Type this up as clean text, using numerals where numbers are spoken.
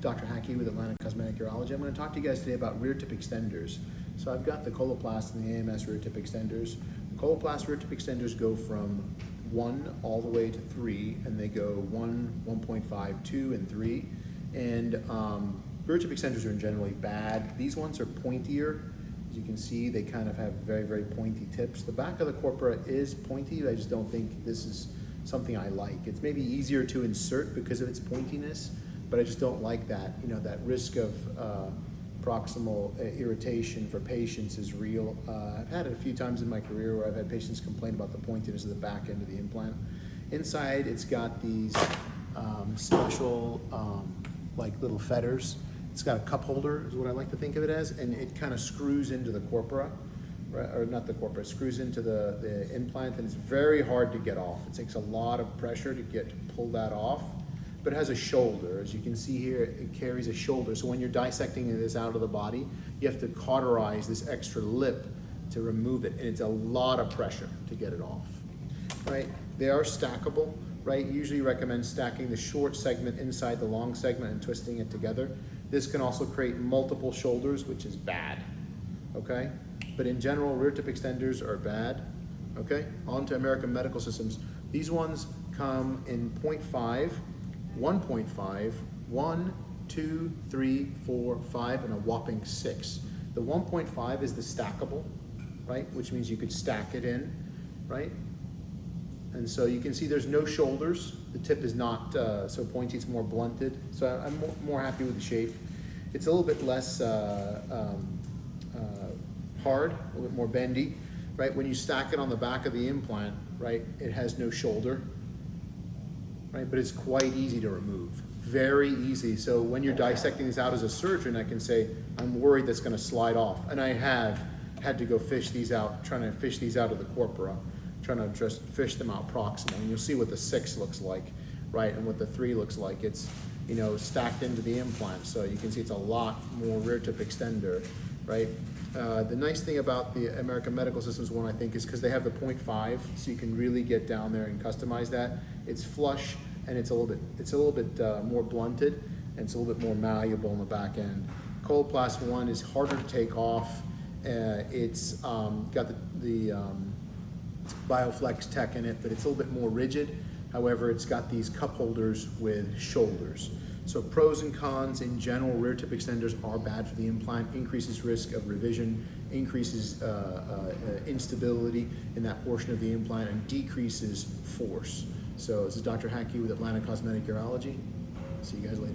Dr. Hakky with Atlanta Cosmetic Urology. I'm going to talk to you guys today about rear tip extenders. So I've got the Coloplast and the AMS rear tip extenders. The Coloplast rear tip extenders go from 1 all the way to 3, and they go 1, 1.5, 2, and 3. And rear tip extenders are generally bad. These ones are pointier. As you can see, they kind of have very, very pointy tips. The back of the corpora is pointy. I just don't think this is something I like. It's maybe easier to insert because of its pointiness, but I just don't like that. You know, that risk of proximal irritation for patients is real. I've had it a few times in my career where I've had patients complain about the pointiness of the back end of the implant. Inside, it's got these special like little fetters. It's got a cup holder, is what I like to think of it as, and it kind of screws into the corpora, right? Or not the corpora, it screws into the implant, and it's very hard to get off. It takes a lot of pressure to pull that off, but it has a shoulder. As you can see here, it carries a shoulder. So when you're dissecting this out of the body, you have to cauterize this extra lip to remove it, and it's a lot of pressure to get it off, right? They are stackable, right? Usually recommend stacking the short segment inside the long segment and twisting it together. This can also create multiple shoulders, which is bad, okay? But in general, rear tip extenders are bad, okay? On to American Medical Systems. These ones come in 0.5, 1.5, 1, 2, 3, 4, 5, and a whopping 6. The 1.5 is the stackable, right? Which means you could stack it in, right? And so you can see there's no shoulders. The tip is not so pointy, it's more blunted. So I'm more happy with the shape. It's a little bit less hard, a little bit more bendy, right? When you stack it on the back of the implant, right, it has no shoulder, right? But it's quite easy to remove, very easy. So when you're dissecting this out as a surgeon, I can say, I'm worried that's gonna slide off. And I have had to go fish these out, trying to fish these out of the corpora, trying to just fish them out proximally. And you'll see what the 6 looks like, right? And what the 3 looks like. It's, you know, stacked into the implant. So you can see it's a lot more rear tip extender, right? The nice thing about the American Medical Systems one, I think, is because they have the 0.5, so you can really get down there and customize that. It's flush, and it's a little bit more blunted, and it's a little bit more malleable on the back end. Coloplast one is harder to take off. It's got the BioFlex tech in it, but it's a little bit more rigid. However, it's got these cup holders with shoulders. So pros and cons in general, rear tip extenders are bad for the implant, increases risk of revision, increases instability in that portion of the implant, and decreases force. So this is Dr. Hakky with Atlanta Cosmetic Urology. See you guys later.